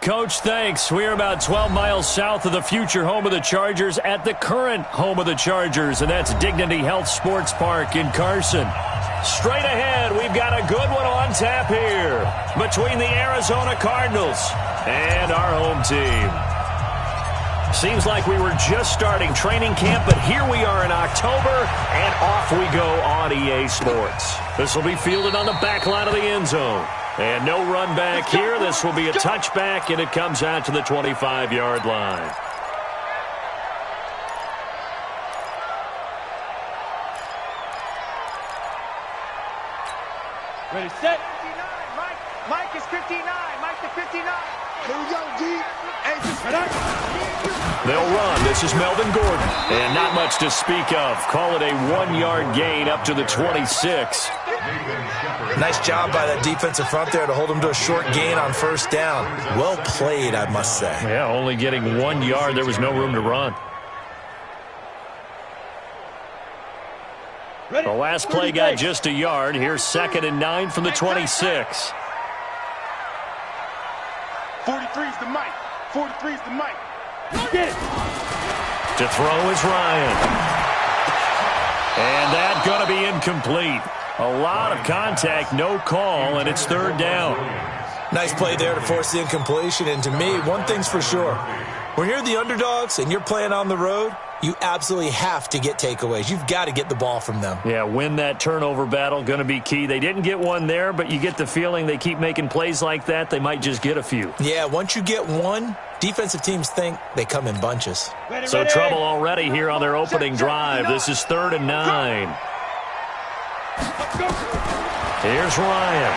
Coach, thanks. We're about 12 miles south of the future home of the Chargers at the current home of the Chargers, and that's Dignity Health Sports Park in Carson. Straight ahead, we've got a good one on tap here between the Arizona Cardinals and our home team. Seems like we were just starting training camp, but here we are in October, and off we go on EA Sports. This will be fielded on the back line of the end zone. And no run back here. This will be a touchback, and it comes out to the 25-yard line. Ready, set. 59. Mike is 59. Mike to 59. Here we go, D. They'll run. This is Melvin Gordon. And not much to speak of. Call it a 1-yard gain up to the 26. Nice job by that defensive front there to hold him to a short gain on first down. Well played, I must say. Yeah, only getting 1 yard. There was no room to run. The last play got just a yard. Here's 2nd and 9 from the 26. 43's the Mike. 43's the Mike. Get it. To throw is Ryan. And that's going to be incomplete. A lot of contact, no call, and it's 3rd down. Nice play there to force the incompletion. And to me, one thing's for sure. When you're the underdogs and you're playing on the road, you absolutely have to get takeaways. You've got to get the ball from them. Yeah, win that turnover battle, going to be key. They didn't get one there, but you get the feeling they keep making plays like that, they might just get a few. Yeah, once you get one, defensive teams think they come in bunches. So trouble already here on their opening drive. This is 3rd and 9. Here's Ryan.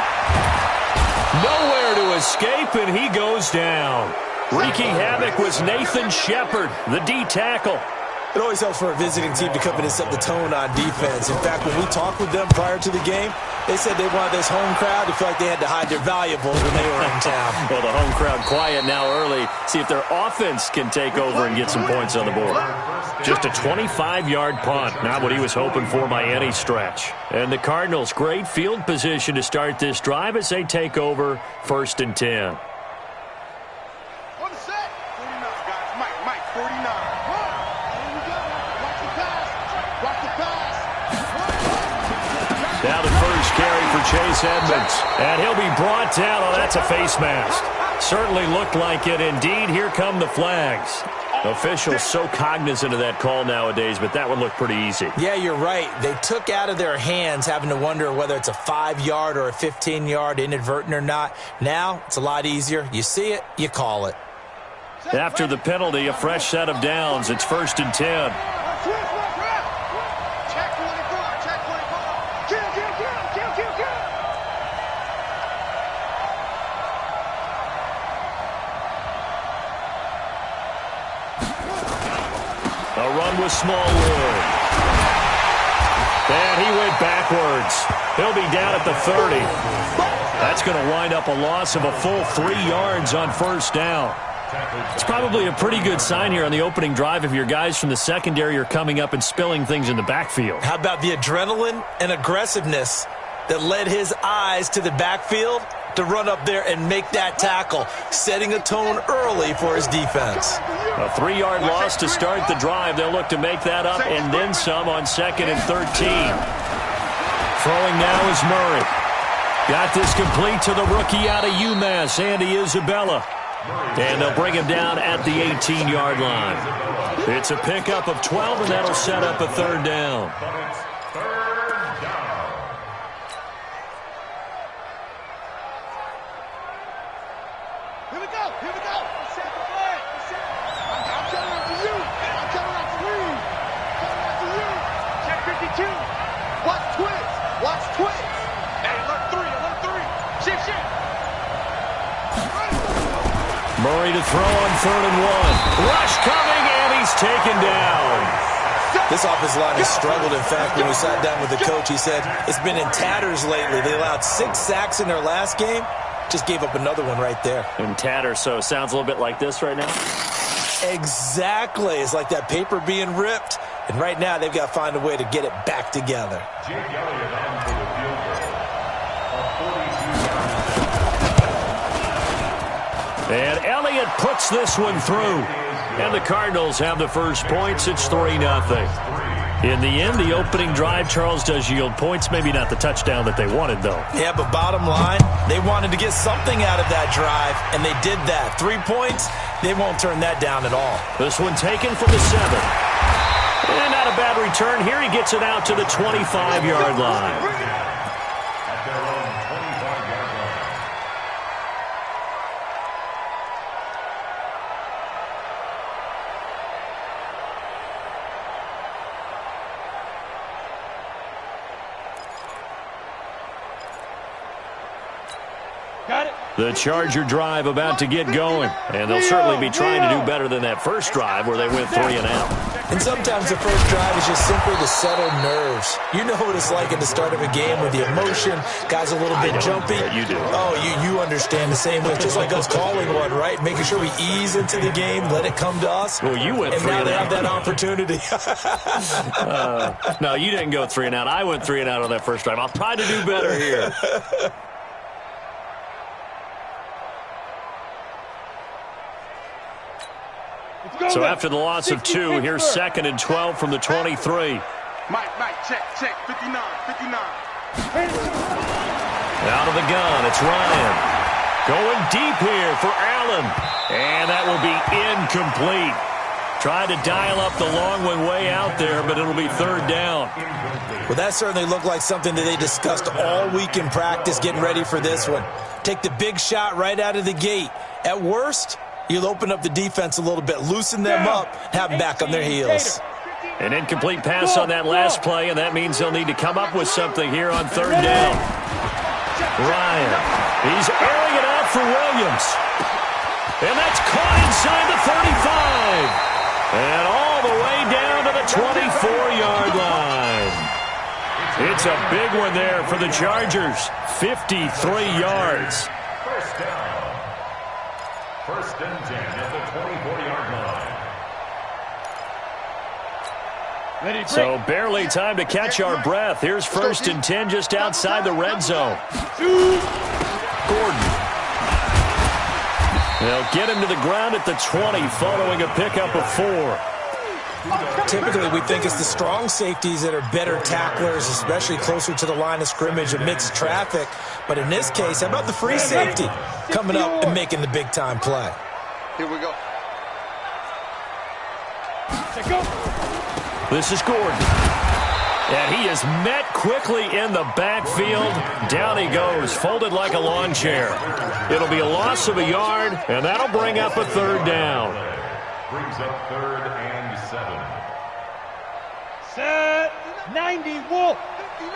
Nowhere to escape, and he goes down. Wreaking havoc was Nathan Shepard, the D tackle. It always helps for a visiting team to come in and set the tone on defense. In fact, when we talked with them prior to the game, they said they wanted this home crowd to feel like they had to hide their valuables when they were in town. Well, the home crowd quiet now early. See if their offense can take over and get some points on the board. Just a 25-yard punt, not what he was hoping for by any stretch. And the Cardinals, great field position to start this drive as they take over 1st and 10. Now the first carry for Chase Edmonds. And he'll be brought down. Oh, that's a face mask. Certainly looked like it. Indeed, here come the flags. Officials so cognizant of that call nowadays, but that one looked pretty easy. Yeah, you're right. They took out of their hands having to wonder whether it's a 5-yard or a 15-yard inadvertent or not. Now, it's a lot easier. You see it, you call it. After the penalty, a fresh set of downs. It's 1st and 10. With Smallwood. And he went backwards. He'll be down at the 30. That's going to wind up a loss of a full 3 yards on 1st down. It's probably a pretty good sign here on the opening drive if your guys from the secondary are coming up and spilling things in the backfield. How about the adrenaline and aggressiveness that led his eyes to the backfield to run up there and make that tackle, setting a tone early for his defense. A 3-yard loss to start the drive. They'll look to make that up and then some on 2nd and 13. Throwing now is Murray. Got this complete to the rookie out of UMass, Andy Isabella. And they'll bring him down at the 18-yard line. It's a pickup of 12, and that'll set up a 3rd down. Murray to throw on 3rd and 1. Rush coming, and he's taken down. This offensive line has struggled. In fact, when we sat down with the coach, he said it's been in tatters lately. They allowed 6 sacks in their last game. Just gave up another one right there. In tatters, so sounds a little bit like this right now? Exactly. It's like that paper being ripped. And right now, they've got to find a way to get it back together. And Elliott puts this one through. And the Cardinals have the first points. It's 3-0. In the end, the opening drive, Charles, does yield points. Maybe not the touchdown that they wanted, though. Yeah, but bottom line, they wanted to get something out of that drive, and they did that. 3 points, they won't turn that down at all. This one taken from the 7. And not a bad return here. He gets it out to the 25-yard line. The Charger drive about to get going, and they'll certainly be trying to do better than that first drive where they went 3 and out. And sometimes the first drive is just simply to settle nerves. You know what it's like at the start of a game with the emotion, guys a little bit jumpy. You do. Oh, you understand the same way. It's just like us calling one, right? Making sure we ease into the game, let it come to us. Well, you went 3 and out. And now they have that opportunity. No, you didn't go 3 and out. I went 3 and out on that first drive. I'll try to do better here. So after the loss of 2, here's 2nd and 12 from the 23. Mike, check, 59. Out of the gun, it's Ryan. Going deep here for Allen. And that will be incomplete. Tried to dial up the long one way out there, but it'll be 3rd down. Well, that certainly looked like something that they discussed all week in practice getting ready for this one. Take the big shot right out of the gate. At worst, you'll open up the defense a little bit, loosen them up, have them back on their heels. An incomplete pass on that last play, and that means they'll need to come up with something here on 3rd down. Ryan, he's airing it out for Williams. And that's caught inside the 35. And all the way down to the 24-yard line. It's a big one there for the Chargers. 53 yards. First and 10 at the 24-yard line. So barely time to catch our breath. Here's 1st and 10 just outside the red zone. Gordon. They'll get him to the ground at the 20 following a pickup of 4. Typically, we think it's the strong safeties that are better tacklers, especially closer to the line of scrimmage amidst traffic. But in this case, how about the free safety coming up and making the big-time play? Here we go. This is Gordon. And he is met quickly in the backfield. Down he goes, folded like a lawn chair. It'll be a loss of a yard, and that'll bring up a 3rd down. Brings up 3rd and 7. Set. 90, Wolf. 59.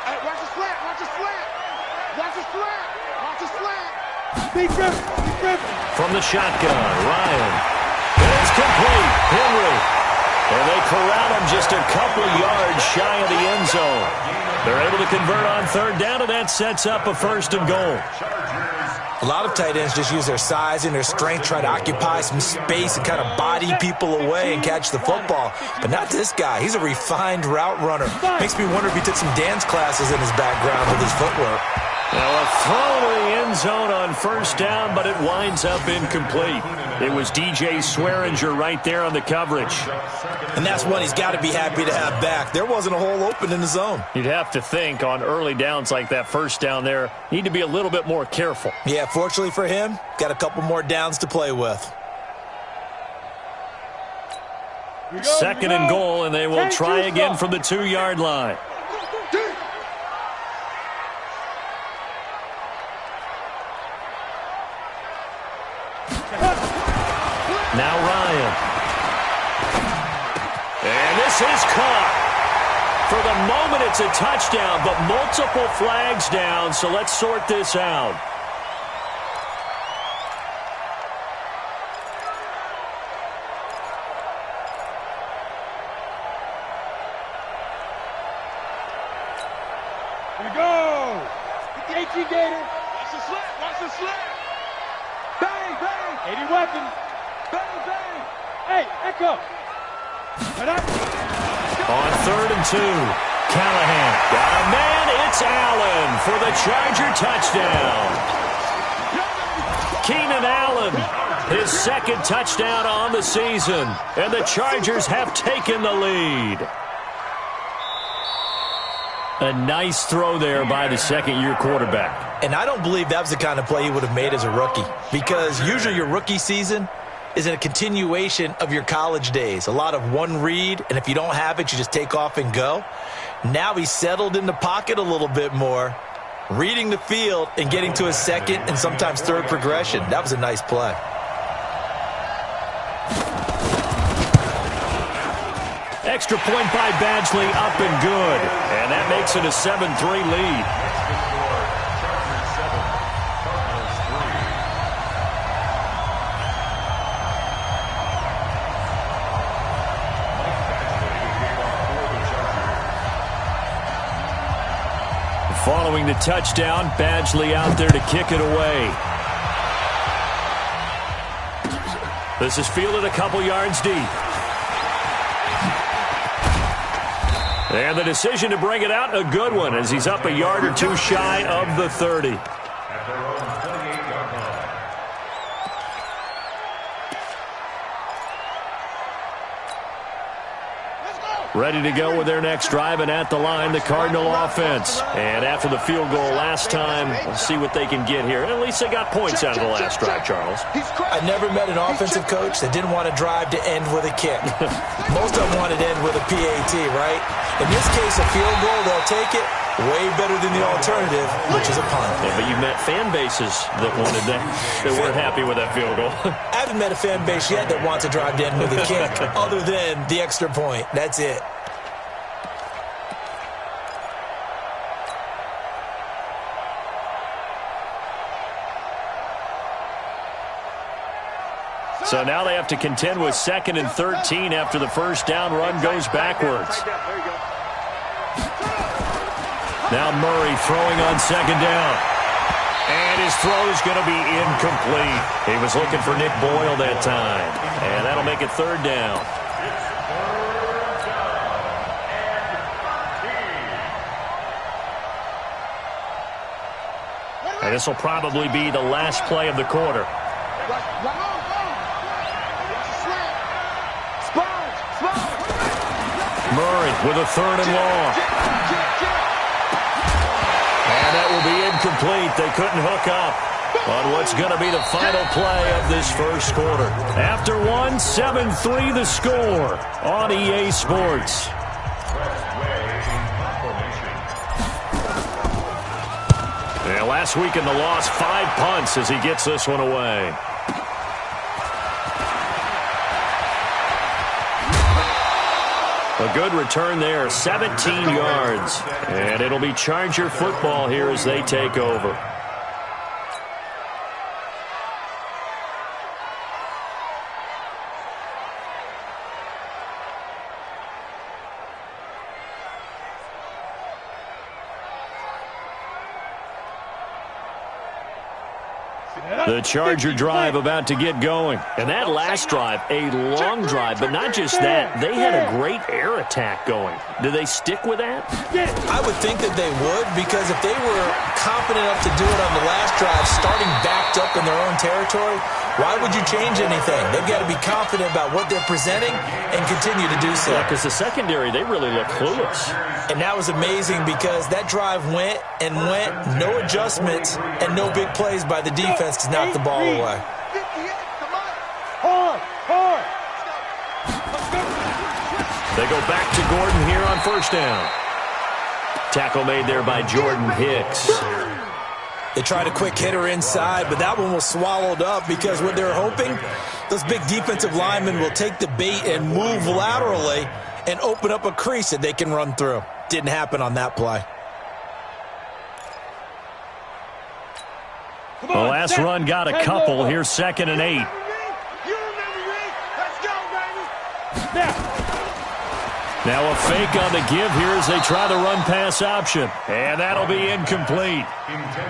Hey, watch the slant. Watch the slant. Watch the slant. Watch the slant. Big rip. From the shotgun, Ryan. And it's complete. Henry. And they corral him just a couple yards shy of the end zone. They're able to convert on 3rd down, and that sets up a 1st and goal. A lot of tight ends just use their size and their strength, try to occupy some space and kind of body people away and catch the football. But not this guy. He's a refined route runner. Makes me wonder if he took some dance classes in his background with his footwork. Now a throw to the end zone on 1st down, but it winds up incomplete. It was DJ Swearinger right there on the coverage. And that's one he's got to be happy to have back. There wasn't a hole open in the zone. You'd have to think on early downs like that 1st down there, need to be a little bit more careful. Yeah, fortunately for him, got a couple more downs to play with. 2nd and goal, and they will try again from the 2-yard line. Now Ryan. And this is caught. For the moment, it's a touchdown, but multiple flags down, so let's sort this out. Here we go. Get the AT Gator. Watch the slant. Watch the slant. Bang, bang. 80 weapons. Bang, bang. Hey, Echo. On 3rd and 2, Callahan got a man. It's Allen for the Charger touchdown. Key his second touchdown on the season, and the Chargers have taken the lead. A nice throw there by the second-year quarterback. And I don't believe that was the kind of play he would have made as a rookie, because usually your rookie season is a continuation of your college days. A lot of one read, and if you don't have it, you just take off and go. Now he's settled in the pocket a little bit more, reading the field and getting to his second and sometimes third progression. That was a nice play. Extra point by Badgley, up and good. And that makes it a 7-3 lead. Following the touchdown, Badgley out there to kick it away. This is fielded a couple yards deep. And the decision to bring it out, a good one, as he's up a yard or two shy of the 30. Ready to go with their next drive, and at the line, the Cardinal offense. And after the field goal last time, we'll see what they can get here. At least they got points out of the last drive, Charles. I never met an offensive coach that didn't want to drive to end with a kick. Most of them wanted to end with a PAT, right? In this case, a field goal, they'll take it. Way better than the alternative, which is a punt. Yeah, but you met fan bases that wanted that, that weren't happy with that field goal. I haven't met a fan base yet that wants to drive to end with a kick, other than the extra point. That's it. So now they have to contend with 2nd and 13 after the first down run goes backwards. Now Murray throwing on 2nd down. And his throw is going to be incomplete. He was looking for Nick Boyle that time. And that'll make it 3rd down. And this will probably be the last play of the quarter. Murray with a 3rd and long. And that will be incomplete. They couldn't hook up on what's going to be the final play of this first quarter. After one, 7-3 the score on EA Sports. And last week in the loss, 5 punts as he gets this one away. A good return there, 17 yards. And it'll be Charger football here as they take over. The Charger drive about to get going. And that last drive, a long drive, but not just that. They had a great air attack going. Do they stick with that? I would think that they would, because if they were confident enough to do it on the last drive, starting backed up in their own territory, why would you change anything? They've got to be confident about what they're presenting and continue to do so. Yeah, because the secondary, they really look clueless. And that was amazing because that drive went and went, no adjustments, and no big plays by the defense to knock the ball away. They go back to Gordon here on 1st down. Tackle made there by Jordan Hicks. They tried a quick hitter inside, but that one was swallowed up because what they're hoping, those big defensive linemen will take the bait and move laterally and open up a crease that they can run through. Didn't happen on that play. The last run got a couple. Here's 2nd and 8. Now a fake on the give here as they try the run-pass option. And that'll be incomplete.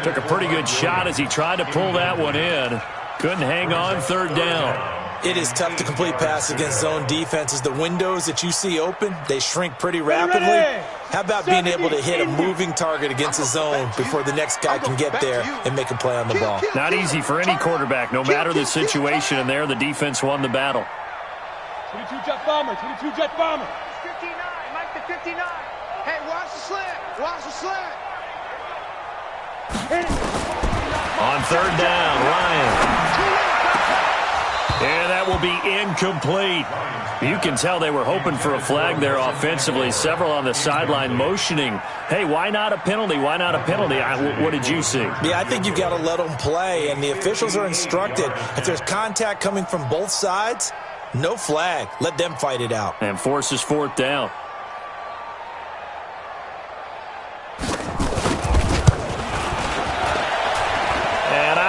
Took a pretty good shot as he tried to pull that one in. Couldn't hang on 3rd down. It is tough to complete passes against zone defenses. The windows that you see open, they shrink pretty rapidly. How about being able to hit a moving target against a zone before the next guy can get there and make a play on the ball? Not easy for any quarterback, no matter the situation, and there the defense won the battle. 22 jet bomber, 22 jet bomber. 59, Mike the 59. Hey, watch the slant, watch the slant. On third down, Ryan. And that will be incomplete. You can tell they were hoping for a flag there offensively. Several on the sideline motioning, hey, why not a penalty? Why not a penalty? What did you see? Yeah, I think you've got to let them play, and the officials are instructed. If there's contact coming from both sides, no flag. Let them fight it out. And forces fourth down.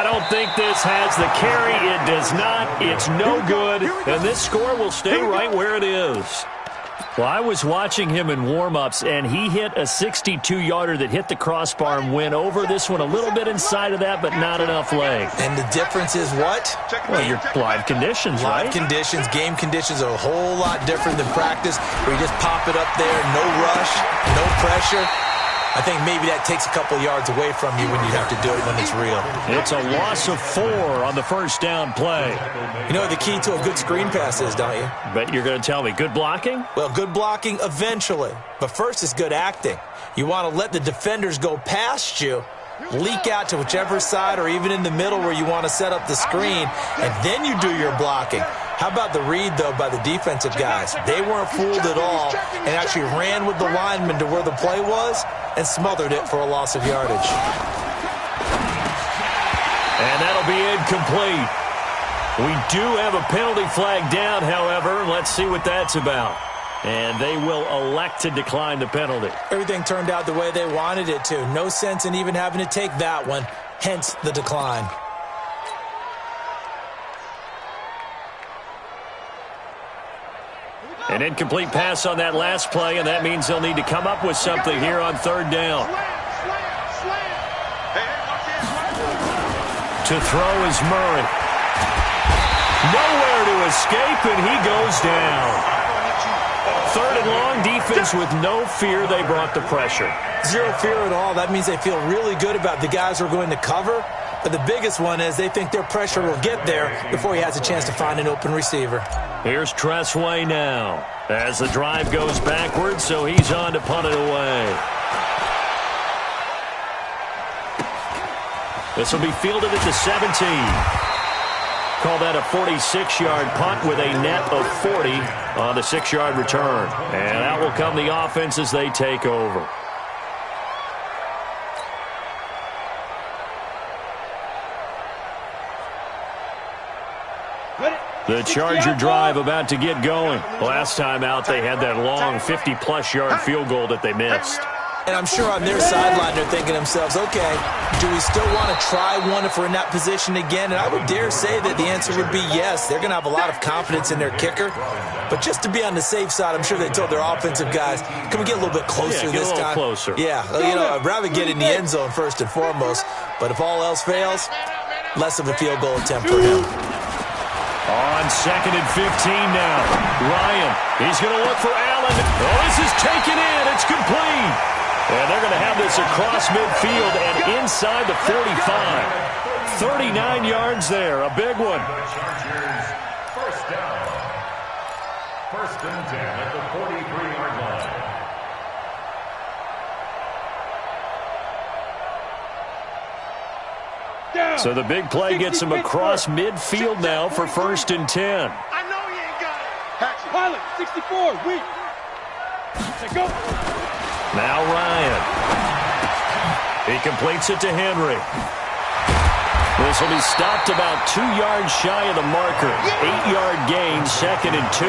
I think this has the carry. It does not. It's no good. And this score will stay right where it is. Well, I was watching him in warm-ups, and he hit a 62-yarder that hit the crossbar and went over. This one a little bit inside of that, but not enough leg. And the difference is what? Well, your live conditions, right? Live conditions, game conditions are a whole lot different than practice, where you just pop it up there, no rush, no pressure. I think maybe that takes a couple yards away from you when you have to do it when it's real. It's a loss of 4 on the first down play. You know what the key to a good screen pass is, don't you? Bet you're going to tell me. Good blocking? Well, good blocking eventually. But first is good acting. You want to let the defenders go past you, leak out to whichever side or even in the middle where you want to set up the screen, and then you do your blocking. How about the read, though, by the defensive guys? They weren't fooled at all and actually ran with the lineman to where the play was and smothered it for a loss of yardage. And that'll be incomplete. We do have a penalty flag down, however. Let's see what that's about. And they will elect to decline the penalty. Everything turned out the way they wanted it to. No sense in even having to take that one, hence the decline. An incomplete pass on that last play, and that means they'll need to come up with something here on third down. To throw is Murray. Nowhere to escape, and he goes down. Third and long, defense with no fear. They brought the pressure. Zero fear at all. That means they feel really good about the guys who are going to cover. But the biggest one is they think their pressure will get there before he has a chance to find an open receiver. Here's Tressway now as the drive goes backwards, so he's on to punt it away. This will be fielded at the 17. Call that a 46-yard punt with a net of 40 on the 6-yard return. And out will come the offense as they take over. The Charger drive about to get going. Last time out, they had that long 50-plus yard field goal that they missed. And I'm sure on their sideline they're thinking to themselves, okay, do we still want to try one if we're in that position again? And I would dare say that the answer would be yes. They're going to have a lot of confidence in their kicker. But just to be on the safe side, I'm sure they told their offensive guys, can we get a little bit closer this time? Closer. Yeah, you know, I'd rather get in the end zone first and foremost. But if all else fails, less of a field goal attempt for him. On second and 15 now. Ryan, he's going to look for Allen. Oh, this is taken in. It's complete. And they're going to have this across midfield and inside the 45. 39 yards there. A big one. First down. First and 10 at the 43-yard line. So the big play gets him across midfield now for first and 10. I know you ain't got it. Pilot, 64, weak. Let's go. Now Ryan. He completes it to Henry. This will be stopped about 2 yards shy of the marker. 8-yard gain, second and 2.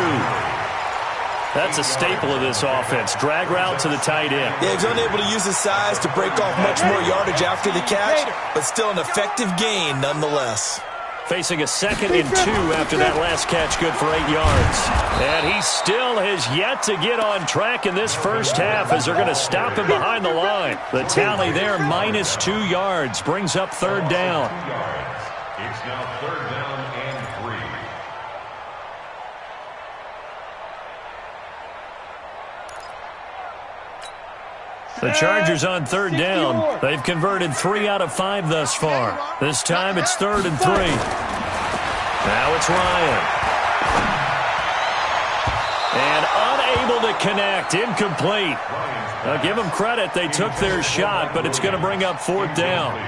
That's a staple of this offense. Drag route to the tight end. Yeah, he's unable to use his size to break off much more yardage after the catch, but still an effective gain nonetheless. Facing a second and 2 after that last catch, good for 8 yards. And he still has yet to get on track in this first half as they're going to stop him behind the line. The tally there, minus 2 yards, brings up third down. It's now third down and 3. The Chargers on third down. They've converted 3 out of 5 thus far. This time it's 3rd and 3. Now it's Ryan. And unable to connect. Incomplete. Now give them credit. They took their shot, but it's going to bring up 4th down.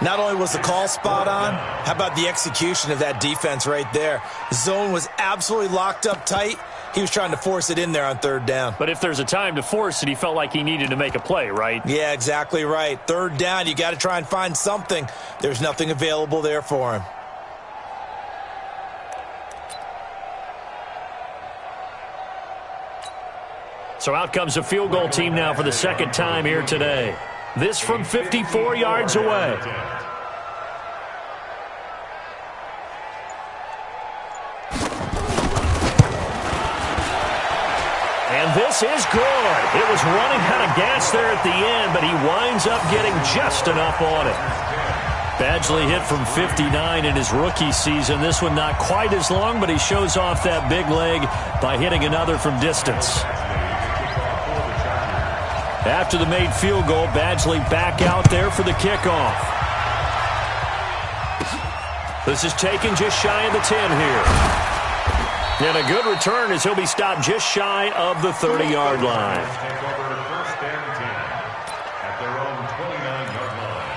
Not only was the call spot on, how about the execution of that defense right there? The zone was absolutely locked up tight. He was trying to force it in there on 3rd down. But if there's a time to force it, he felt like he needed to make a play, right? Yeah, exactly right. 3rd down, you got to try and find something. There's nothing available there for him. So out comes a field goal team now for the 2nd time here today. This from 54 yards away. And this is good. It was running out of gas there at the end, but he winds up getting just enough on it. Badgley hit from 59 in his rookie season. This one not quite as long, but he shows off that big leg by hitting another from distance. After the made field goal, Badgley back out there for the kickoff. This is taken just shy of the 10 here. And a good return as he'll be stopped just shy of the 30-yard line. Take over 1st and 10 at their own 29-yard line.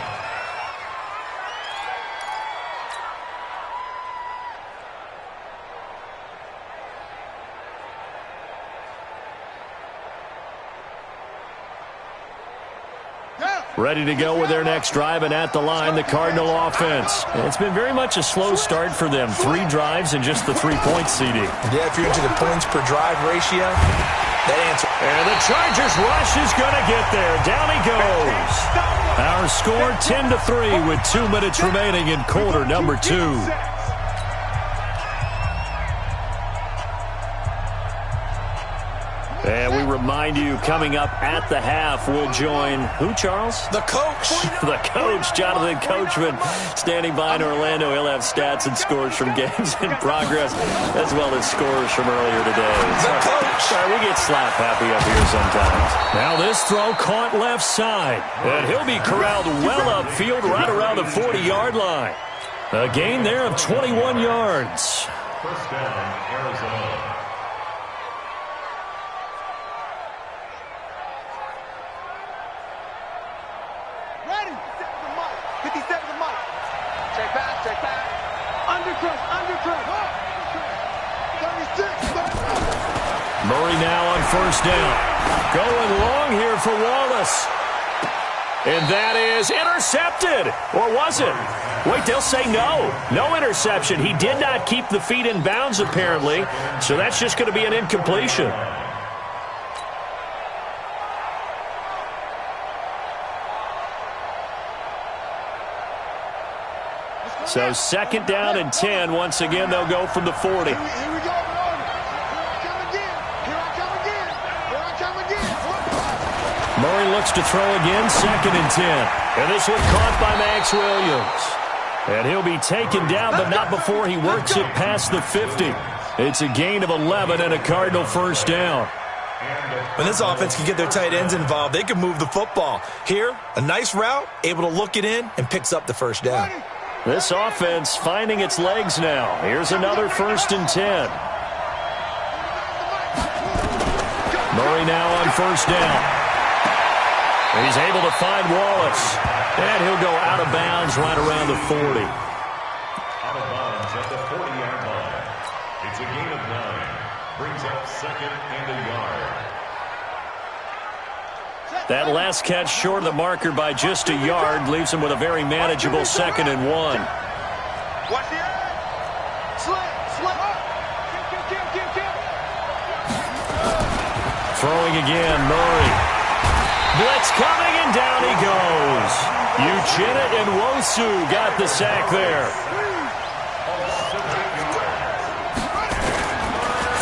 Ready to go with their next drive, and at the line, the Cardinal offense. And it's been very much a slow start for them. 3 drives and just the 3-point CD. Yeah, if you're into the points per drive ratio, that answer. And the Chargers rush is going to get there. Down he goes. Our score 10-3 with 2 minutes remaining in quarter number 2. And we remind you, coming up at the half, we'll join who, Charles? The coach. The coach, Jonathan Coachman, standing by in Orlando. He'll have stats and scores from games in progress, as well as scores from earlier today. The coach. Sorry, we get slap happy up here sometimes. Now this throw caught left side, and he'll be corralled well upfield right around the 40-yard line. A gain there of 21 yards. 1st down, Arizona. Murray now on 1st down. Going long here for Wallace. And that is intercepted. Or was it? Wait, they'll say no. No interception. He did not keep the feet in bounds, apparently. So that's just going to be an incompletion. So 2nd down and 10. Once again, they'll go from the 40. Here we go. Murray looks to throw again, 2nd and 10. And this one caught by Max Williams. And he'll be taken down, but not before he works it past the 50. It's a gain of 11 and a Cardinal 1st down. When this offense can get their tight ends involved, they can move the football. Here, a nice route, able to look it in, and picks up the 1st down. This offense finding its legs now. Here's another 1st and 10. Murray now on 1st down. He's able to find Wallace. And he'll go out of bounds right around the 40. Out of bounds at the 40-yard line. It's a gain of 9. Brings up 2nd and a yard. That last catch short of the marker by just a yard leaves him with a very manageable 2nd and 1. Watch the eye. Slip. Throwing again, Murray. Blitz coming, and down he goes. Uchenna and Wosu got the sack there.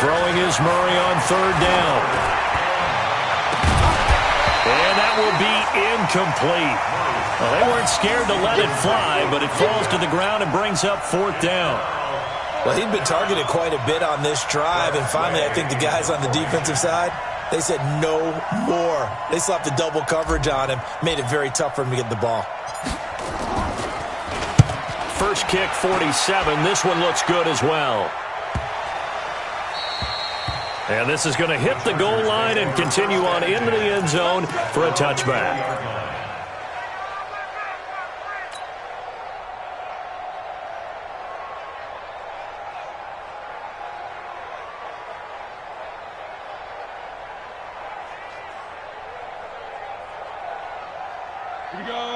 Throwing is Murray on 3rd down. And that will be incomplete. Well, they weren't scared to let it fly, but it falls to the ground and brings up 4th down. Well, he'd been targeted quite a bit on this drive, and finally I think the guys on the defensive side They said no more. They slapped the double coverage on him, made it very tough for him to get the ball. First kick, 47. This one looks good as well. And this is going to hit the goal line and continue on into the end zone for a touchback.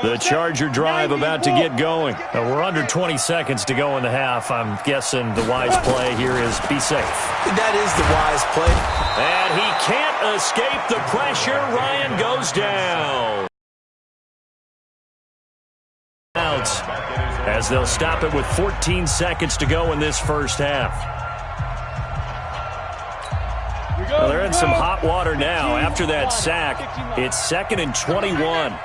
The Charger drive about to get going. We're under 20 seconds to go in the half. I'm guessing the wise play here is be safe. That is the wise play. And he can't escape the pressure. Ryan goes down. As they'll stop it with 14 seconds to go in this first half. Well, they're in some hot water now. After that sack, it's 2nd and 21.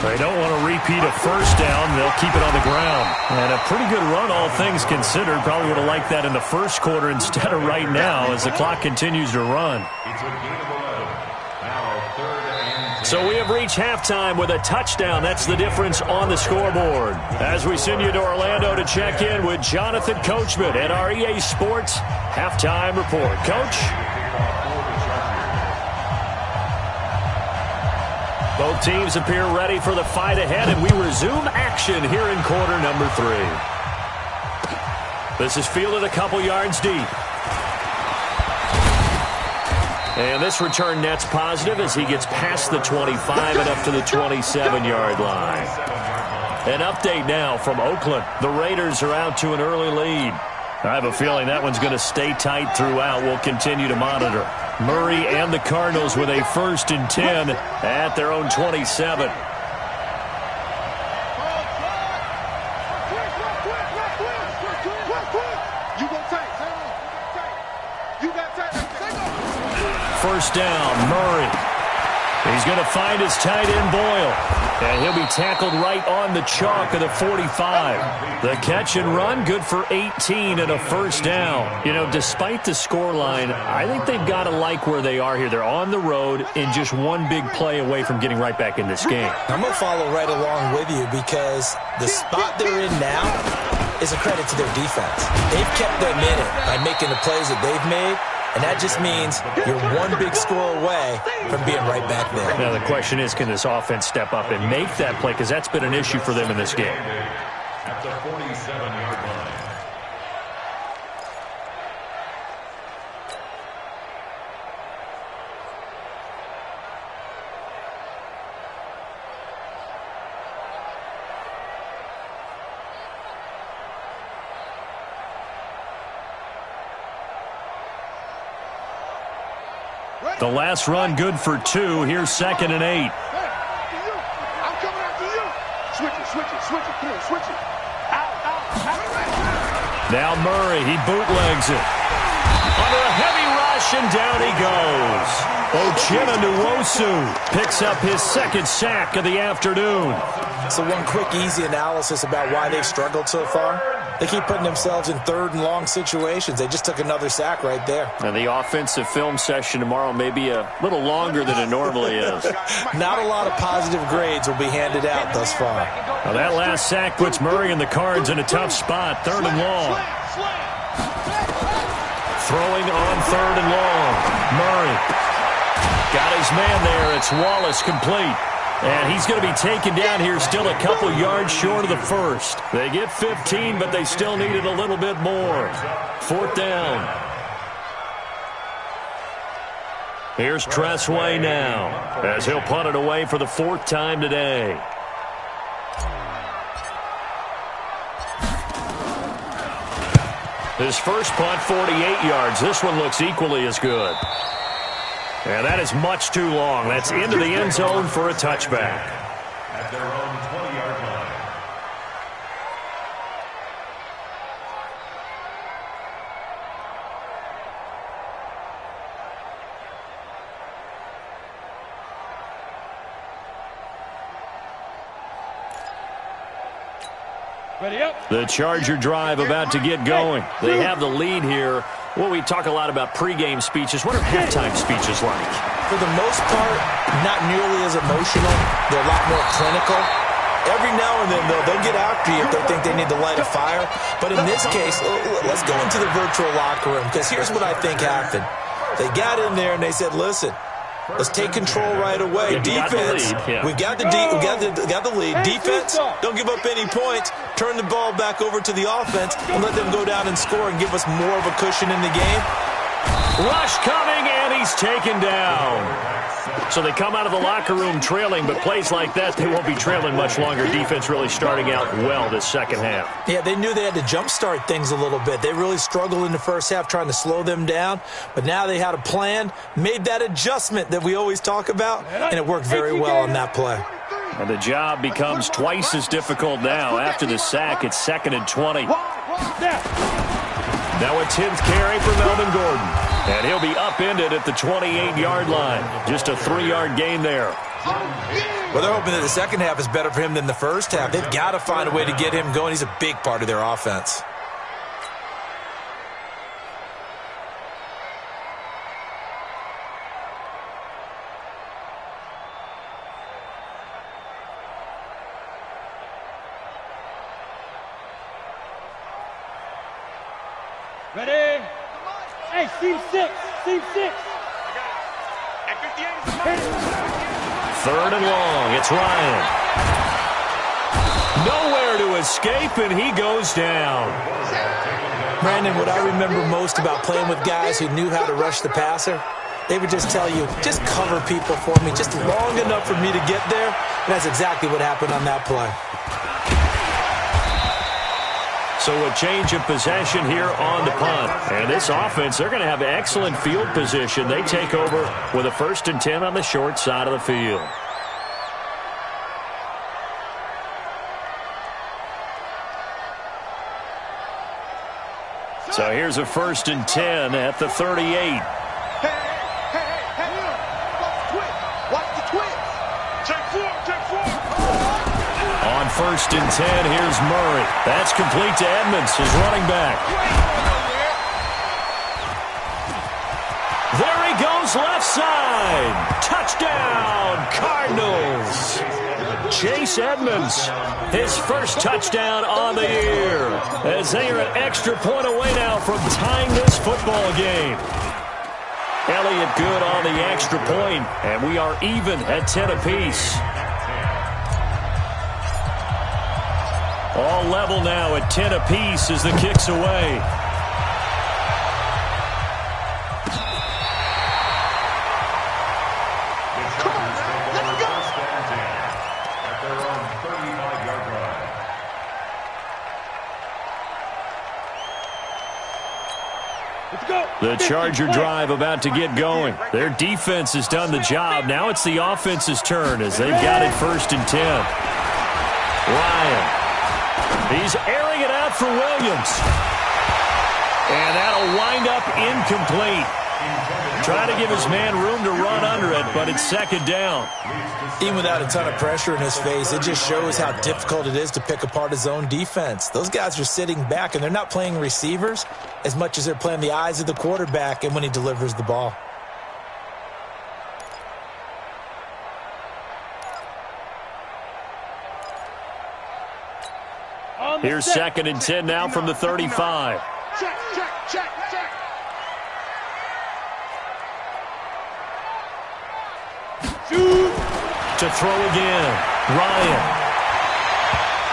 They don't want to repeat a first down. They'll keep it on the ground. And a pretty good run, all things considered. Probably would have liked that in the first quarter instead of right now as the clock continues to run. So we have reached halftime with a touchdown. That's the difference on the scoreboard. As we send you to Orlando to check in with Jonathan Coachman at our EA Sports Halftime Report. Coach? Both teams appear ready for the fight ahead, and we resume action here in quarter number 3. This is fielded a couple yards deep. And this return net's positive as he gets past the 25 and up to the 27-yard line. An update now from Oakland. The Raiders are out to an early lead. I have a feeling that one's going to stay tight throughout. We'll continue to monitor. Murray and the Cardinals with a 1st and 10 at their own 27. First down, Murray. He's going to find his tight end, Boyle. And he'll be tackled right on the chalk of the 45. The catch and run, good for 18 and a first down. You know, despite the scoreline, I think they've got to like where they are here. They're on the road and just one big play away from getting right back in this game. I'm going to follow right along with you because the spot they're in now is a credit to their defense. They've kept them in it by making the plays that they've made. And that just means you're one big score away from being right back there. Now, the question is, can this offense step up and make that play? Because that's been an issue for them in this game. At the 47-yard line. The last run good for 2. Here's 2nd and 8. I'm coming after you. Switch it. Come on, switch it. Out. Now Murray, he bootlegs it. Under a heavy rush, and down he goes. Moe0702's picks up his 2nd sack of the afternoon. So one quick, easy analysis about why they've struggled so far. They keep putting themselves in 3rd and long situations. They just took another sack right there. And the offensive film session tomorrow may be a little longer than it normally is. Not a lot of positive grades will be handed out thus far. Now that last sack puts Murray and the Cards in a tough spot. 3rd and long. Throwing on 3rd and long. Murray got his man there. It's Wallace complete. And he's going to be taken down here, still a couple yards short of the 1st. They get 15, but they still needed a little bit more. 4th down. Here's Tressway now, as he'll punt it away for the 4th time today. His first punt, 48 yards. This one looks equally as good. And that is much too long. That's into the end zone for a touchback. At their own 20-yard line. Ready up. The Charger drive about to get going. They have the lead here Well, we talk a lot about pregame speeches. What are halftime speeches like? For the most part, not nearly as emotional. They're a lot more clinical. Every now and then, they'll get after you if they think they need to light a fire. But in this case, let's go into the virtual locker room, because here's what I think happened. They got in there and they said, listen, let's take control right away. Defense, we got the lead. Defense, don't give up any points. Turn the ball back over to the offense and let them go down and score and give us more of a cushion in the game. Rush coming, and he's taken down. So they come out of the locker room trailing, but plays like that, they won't be trailing much longer. Defense really starting out well this second half. Yeah, they knew they had to jumpstart things a little bit. They really struggled in the first half trying to slow them down, but now they had a plan, made that adjustment that we always talk about, and it worked very well on that play. And the job becomes twice as difficult now. After the sack, it's 2nd and 20. Now a 10th carry for Melvin Gordon. And he'll be upended at the 28-yard line. Just a 3-yard gain there. Well, they're hoping that the second half is better for him than the first half. They've got to find a way to get him going. He's a big part of their offense. Ready? Hey, seam 6. Seam 6. 3rd and long. It's Ryan. Nowhere to escape, and he goes down. Brandon, what I remember most about playing with guys who knew how to rush the passer, they would just tell you, just cover people for me, just long enough for me to get there. And that's exactly what happened on that play. So a change of possession here on the punt. And this offense, they're going to have excellent field position. They take over with a 1st and 10 on the short side of the field. So here's a 1st and 10 at the 38. On 1st and 10, here's Murray. That's complete to Edmonds, his running back. There he goes, left side. Touchdown, Cardinals. Chase Edmonds, his first touchdown on the year, as they are an extra point away now from tying this football game. Elliott good on the extra point, and we are even at 10 apiece. All level now at 10 apiece as the kick's away. The Charger drive about to get going. Their defense has done the job. Now it's the offense's turn as they've got it 1st and 10. Ryan. He's airing it out for Williams. And that'll wind up incomplete. Trying to give his man room to run under it, but it's 2nd down. Even without a ton of pressure in his face, it just shows how difficult it is to pick apart his own defense. Those guys are sitting back, and they're not playing receivers as much as they're playing the eyes of the quarterback and when he delivers the ball. Here's 2nd and 10 now from the 35. Check, check, check, check. To throw again, Ryan.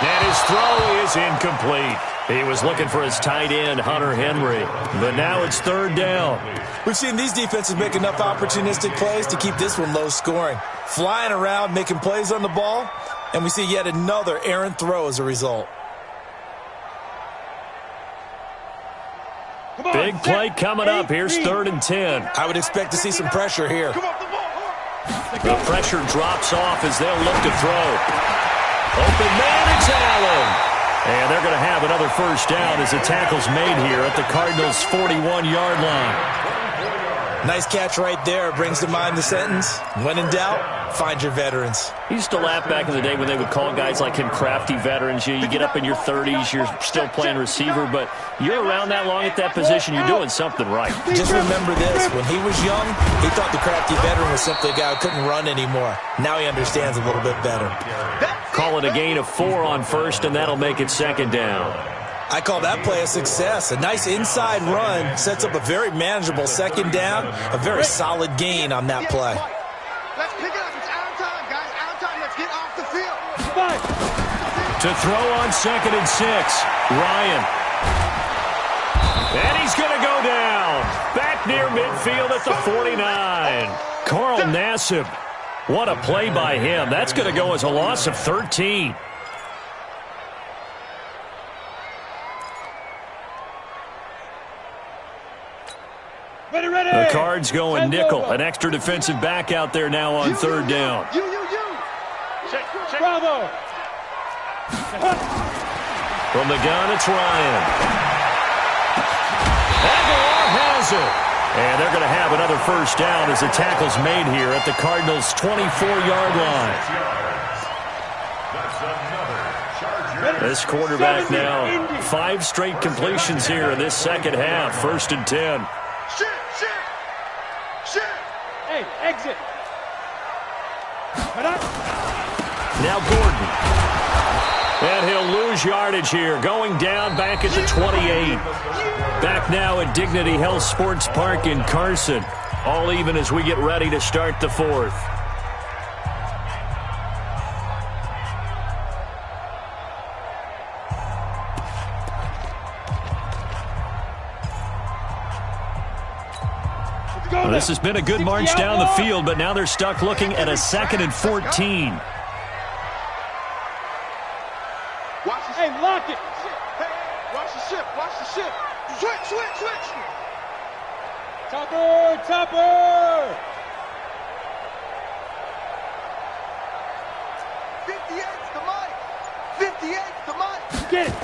And his throw is incomplete. He was looking for his tight end, Hunter Henry. But now it's 3rd down. We've seen these defenses make enough opportunistic plays to keep this one low scoring. Flying around, making plays on the ball, and we see yet another errant throw as a result. Big play coming up. Here's 3rd and 10. I would expect to see some pressure here. The pressure drops off as they'll look to throw. Open man, it's Allen. And they're going to have another 1st down as the tackle's made here at the Cardinals' 41-yard line. Nice catch right there. Brings to mind the sentence, when in doubt, find your veterans. He used to laugh back in the day when they would call guys like him crafty veterans. You get up in your 30s, you're still playing receiver, but you're around that long at that position, you're doing something right. Just remember this, when he was young, he thought the crafty veteran was simply a guy who couldn't run anymore. Now he understands a little bit better. Call it a gain of 4 on first, and that'll make it second down. I call that play a success. A nice inside run sets up a very manageable second down, a very solid gain on that play. Let's pick it up. It's out of time, guys. Out of time. Let's get off the field. To throw on 2nd and 6, Ryan. And he's going to go down. Back near midfield at the 49. Carl Nassib. What a play by him. That's going to go as a loss of 13. The Cards going nickel. An extra defensive back out there now on 3rd down. Bravo. From the gun, it's Ryan. Aguilar has it. And they're going to have another first down as the tackle's made here at the Cardinals' 24-yard line. This quarterback now 5 straight completions here in this second half. 1st and 10. Hey, exit. Now Gordon. And he'll lose yardage here. Going down back at the 28. Back now at Dignity Health Sports Park in Carson. All even as we get ready to start the 4th. Well, this has been a good march down the field, but now they're stuck looking at a 2nd and 14. Hey, lock it. Hey, watch the ship. Watch the ship. Switch. Topper. 58's the mic. 58's the mic. Get it.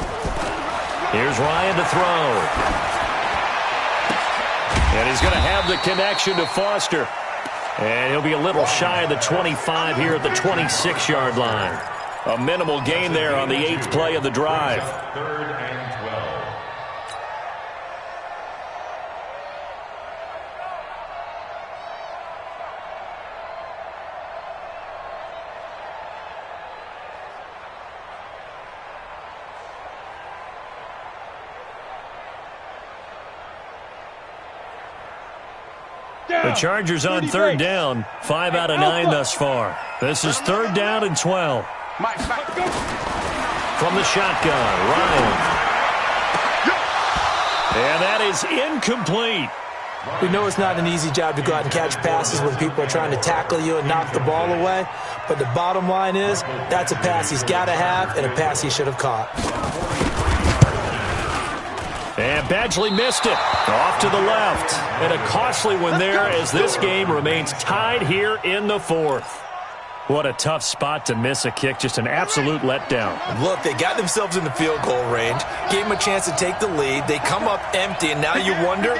Here's Ryan to throw. And he's going to have the connection to Foster. And he'll be a little shy of the 25 here at the 26-yard line. A minimal gain there on the 8th play of the drive. 3rd and 12. The Chargers on 3rd down. 5 out of 9 thus far. This is 3rd down and 12. From the shotgun, Ryan. And that is incomplete. We know it's not an easy job to go out and catch passes when people are trying to tackle you and knock the ball away. But the bottom line is, that's a pass he's got to have and a pass he should have caught. And Badgley missed it. Off to the left. And a costly one there as this game remains tied here in the 4th. What a tough spot to miss a kick. Just an absolute letdown. Look, they got themselves in the field goal range, gave them a chance to take the lead. They come up empty, and now you wonder,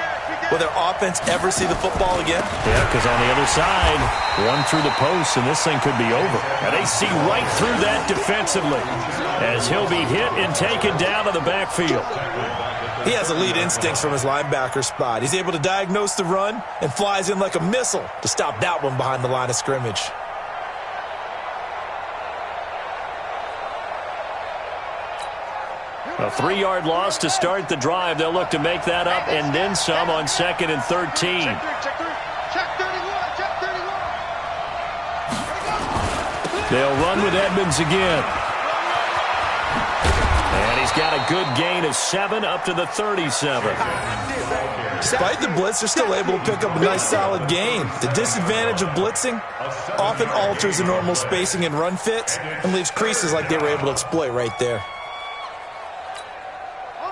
will their offense ever see the football again? Yeah, because on the other side, one through the post, and this thing could be over. And they see right through that defensively as he'll be hit and taken down to the backfield. He has elite instincts from his linebacker spot. He's able to diagnose the run and flies in like a missile to stop that one behind the line of scrimmage. A 3-yard loss to start the drive. They'll look to make that up and then some on 2nd and 13. Check 31. They'll run with Edmonds again. And he's got a good gain of 7 up to the 37. Despite the blitz, they're still able to pick up a nice solid gain. The disadvantage of blitzing often alters the normal spacing and run fits and leaves creases like they were able to exploit right there.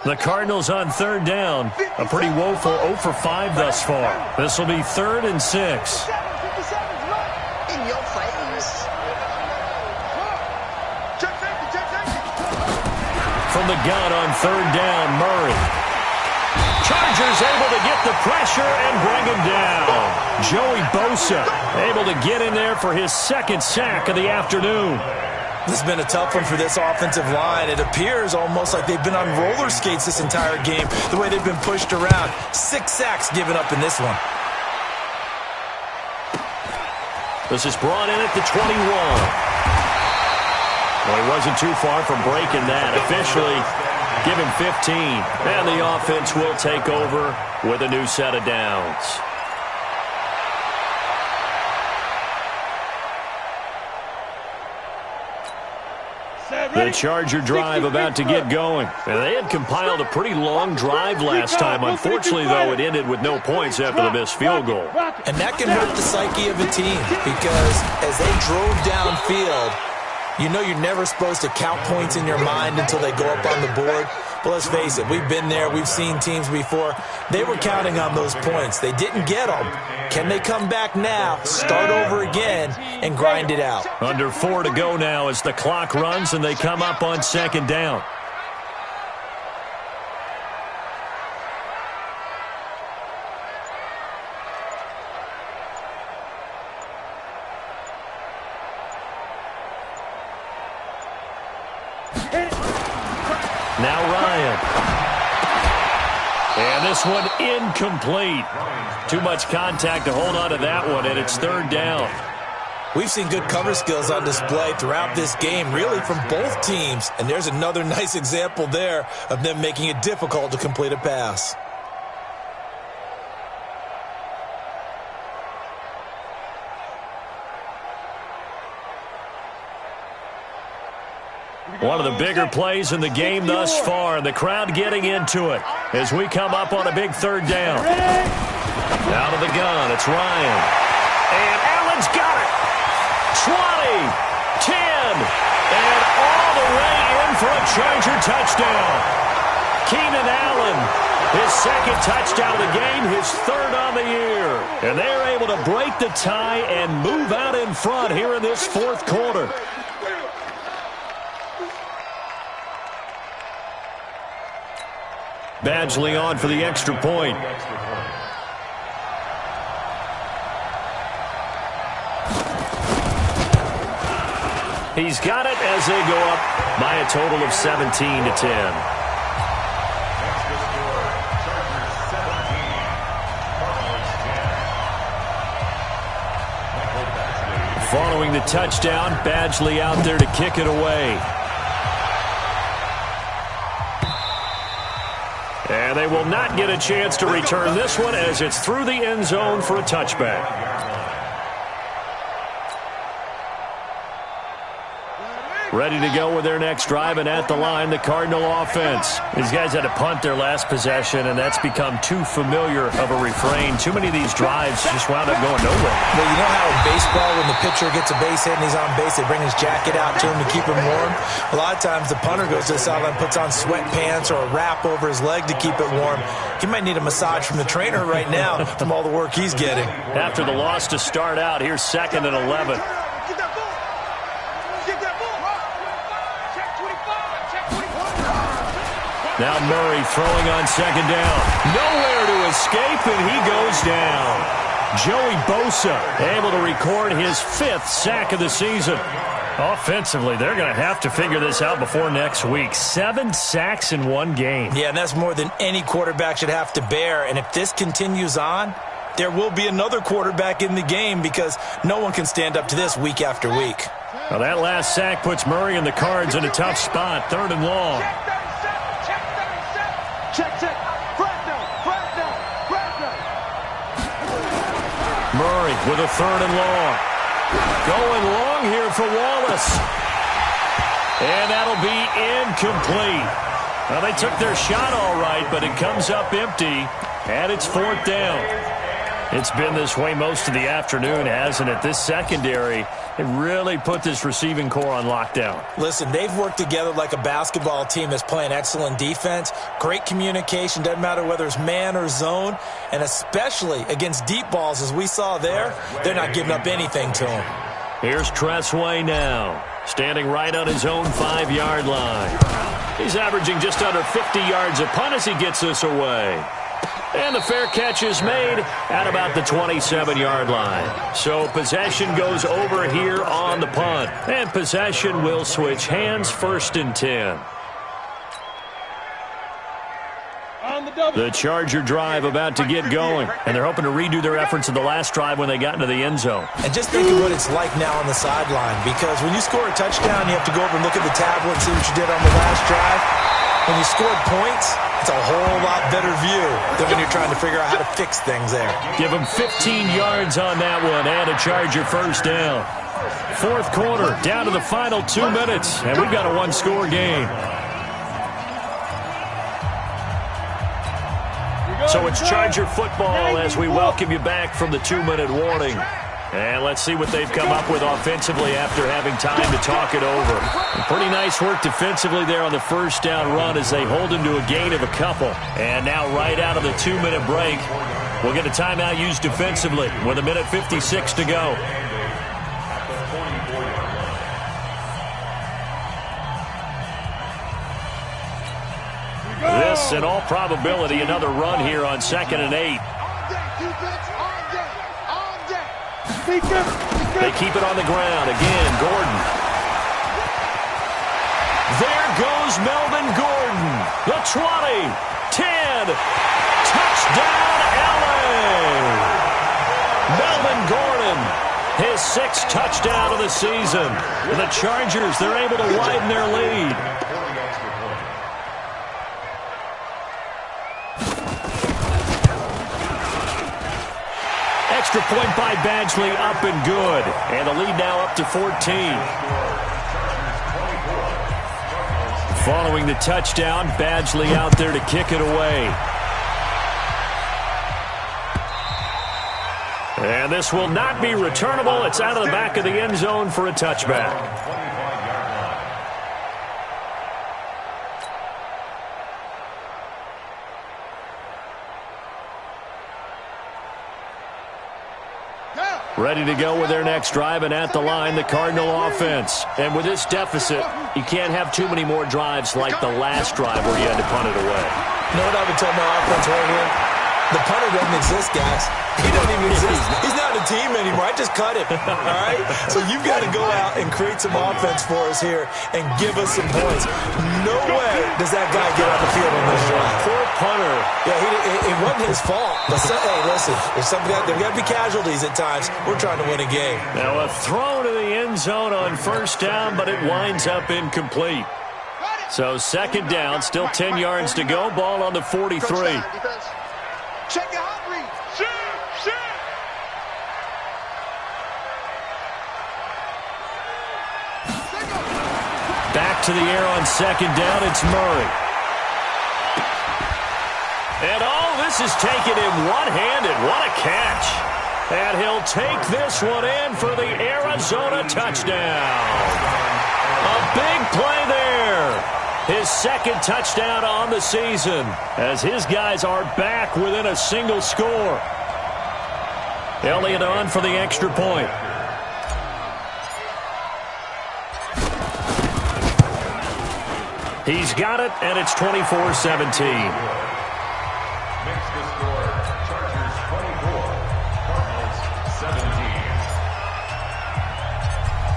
The Cardinals on 3rd down. A pretty woeful 0 for 5 thus far. This will be 3rd and 6. In your face. From the gun on 3rd down, Murray. Chargers able to get the pressure and bring him down. Joey Bosa able to get in there for his second sack of the afternoon. This has been a tough one for this offensive line. It appears almost like they've been on roller skates this entire game, the way they've been pushed around. 6 sacks given up in this one. This is brought in at the 21. Well, he wasn't too far from breaking that. Officially, give him 15. And the offense will take over with a new set of downs. The Charger drive about to get going. And they had compiled a pretty long drive last time. Unfortunately, though, it ended with no points after the missed field goal. And that can hurt the psyche of a team because as they drove downfield, you know you're never supposed to count points in your mind until they go up on the board. But let's face it, we've been there. We've seen teams before. They were counting on those points. They didn't get them. Can they come back now, start over again, and grind it out? Under 4 to go now as the clock runs and they come up on second down. Now Ryan. And this one incomplete. Too much contact to hold on to that one, and it's third down. We've seen good cover skills on display throughout this game, really from both teams. And there's another nice example there of them making it difficult to complete a pass. One of the bigger plays in the game thus far. The crowd getting into it as we come up on a big third down. Out of the gun, it's Ryan. And Allen's got it. 20, 10, and all the way in for a Charger touchdown. Keenan Allen, his second touchdown of the game, his third on the year. And they're able to break the tie and move out in front here in this fourth quarter. Badgley on for the extra point. He's got it as they go up by a total of 17-10. Following the touchdown, Badgley out there to kick it away. And they will not get a chance to return this one as it's through the end zone for a touchback. Ready to go with their next drive, and at the line, the Cardinal offense. These guys had to punt their last possession, and that's become too familiar of a refrain. Too many of these drives just wound up going nowhere. Well, you know how in baseball, when the pitcher gets a base hit and he's on base, they bring his jacket out to him to keep him warm? A lot of times, the punter goes to the sideline, puts on sweatpants or a wrap over his leg to keep it warm. He might need a massage from the trainer right now from all the work he's getting. After the loss to start out, here's 2nd and 11. Now Murray throwing on second down. Nowhere to escape, and he goes down. Joey Bosa able to record his 5th sack of the season. Offensively, they're going to have to figure this out before next week. 7 sacks in one game. Yeah, and that's more than any quarterback should have to bear. And if this continues on, there will be another quarterback in the game because no one can stand up to this week after week. Well, that last sack puts Murray and the Cards in a tough spot. 3rd and long. Murray with a 3rd and long. Going long here for Wallace. And that'll be incomplete. Well, they took their shot all right, but it comes up empty, and it's 4th down. It's been this way most of the afternoon, hasn't it? This secondary, it really put this receiving core on lockdown. Listen, they've worked together like a basketball team that's playing excellent defense. Great communication, doesn't matter whether it's man or zone, and especially against deep balls, as we saw there, they're not giving up anything to them. Here's Tressway now, standing right on his own 5-yard line. He's averaging just under 50 yards a punt as he gets this away. And the fair catch is made at about the 27-yard line. So possession goes over here on the punt. And possession will switch hands, 1st and 10. The Charger drive about to get going. And they're hoping to redo their efforts in the last drive when they got into the end zone. And just think of what it's like now on the sideline. Because when you score a touchdown, you have to go over and look at the tablet and see what you did on the last drive. When you scored points, it's a whole lot better view than when you're trying to figure out how to fix things there. Give them 15 yards on that one and a Charger 1st down. 4th quarter, down to the final 2 minutes, and we've got a 1-score game. So it's Charger football as we welcome you back from the 2-minute warning. And let's see what they've come up with offensively after having time to talk it over. Pretty nice work defensively there on the 1st down run as they hold him to a gain of a couple. And now right out of the 2-minute break, we'll get a timeout used defensively with 1:56 to go. This, in all probability, another run here on 2nd and 8. They keep it on the ground. Again, Gordon. There goes Melvin Gordon. The 20, 10. Touchdown, LA. Melvin Gordon, his 6th touchdown of the season. The Chargers, they're able to widen their lead. Extra point by Badgley, up and good. And the lead now up to 14. Following the touchdown, Badgley out there to kick it away. And this will not be returnable. It's out of the back of the end zone for a touchback. Ready to go with their next drive, and at the line, the Cardinal offense. And with this deficit, you can't have too many more drives like the last drive where you had to punt it away. You know what I would tell my offense right here? The punter doesn't exist, guys. He doesn't even exist. He's not a team anymore. I just cut him, all right? So you've got to go out and create some offense for us here and give us some points. No way does that guy get on the field on this drive. Poor punter. Yeah, it wasn't his fault. But, hey, listen, there's got to be casualties at times. We're trying to win a game. Now a throw to the end zone on 1st down, but it winds up incomplete. So 2nd down, still 10 yards to go. Ball on the 43. Check your hot read. Shoot. Back to the air on 2nd down. It's Murray. And this is taken in one-handed. What a catch. And he'll take this one in for the Arizona touchdown. A big play there. His 2nd touchdown on the season as his guys are back within a single score. Elliott on for the extra point. He's got it, and it's 24-17.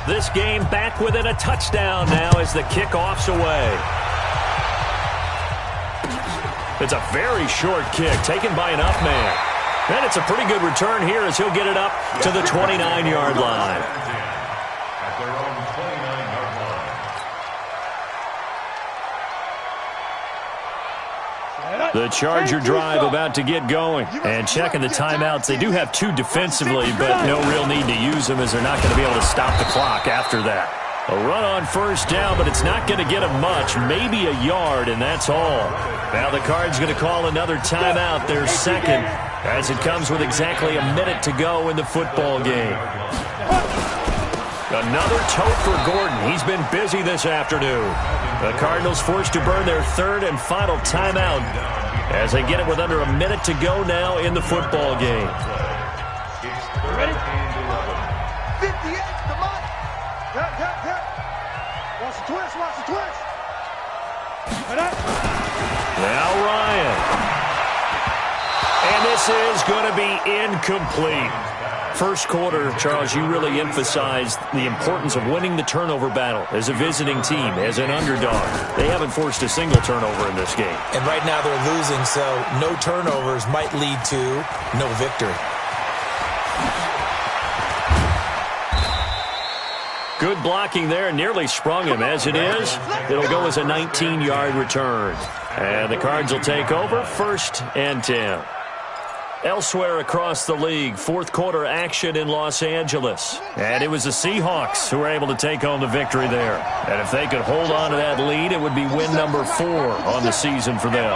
This game back within a touchdown now as the kickoff's away. It's a very short kick taken by an up man. And it's a pretty good return here as he'll get it up to the 29-yard line. At their own 29-yard line. The Charger drive about to get going. And checking the timeouts. They do have 2 defensively, but no real need to use them as they're not going to be able to stop the clock after that. A run on 1st down, but it's not going to get them much. Maybe a yard, and that's all. Now the Card's going to call another timeout, their 2nd, as it comes with exactly a minute to go in the football game. Another tote for Gordon. He's been busy this afternoon. The Cardinals forced to burn their 3rd and final timeout as they get it with under a minute to go now in the football game. Ready? 58, come on. Hit. Watch the twist. Now Ryan. this is going to be incomplete. First quarter, Charles, you really emphasized the importance of winning the turnover battle as a visiting team, as an underdog. They haven't forced a single turnover in this game. And right now they're losing, so no turnovers might lead to no victory. Good blocking there, nearly sprung him. As it is, it'll go as a 19-yard return. And the Cards will take over, 1st and 10. Elsewhere across the league, fourth quarter action in Los Angeles. And it was the Seahawks who were able to take home the victory there. And if they could hold on to that lead, it would be win number 4 on the season for them.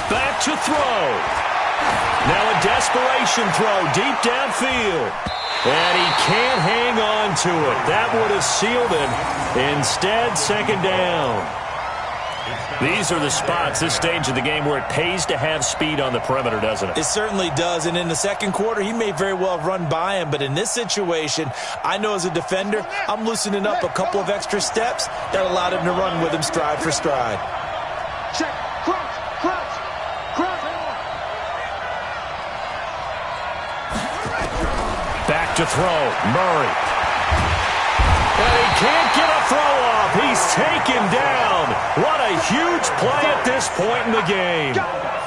Back to throw. Now a desperation throw deep downfield. And he can't hang on to it. That would have sealed it. Instead, second down. These are the spots, this stage of the game, where it pays to have speed on the perimeter, doesn't it? It certainly does, and in the second quarter, he may very well run by him, but in this situation, I know as a defender, I'm loosening up a couple of extra steps that allowed him to run with him stride for stride. Check, crouch, crouch, crouch. Back to throw, Murray. And he can't get a throw off. He's taken down. What a huge play at this point in the game.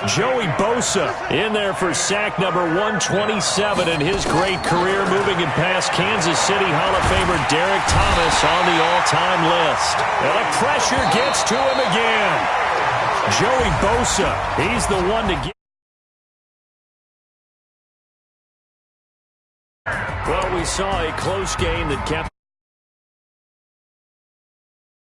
Joey Bosa in there for sack number 127 in his great career, moving him past Kansas City Hall of Famer Derek Thomas on the all-time list. And the pressure gets to him again. Joey Bosa, he's the one to get. Well, we saw a close game that kept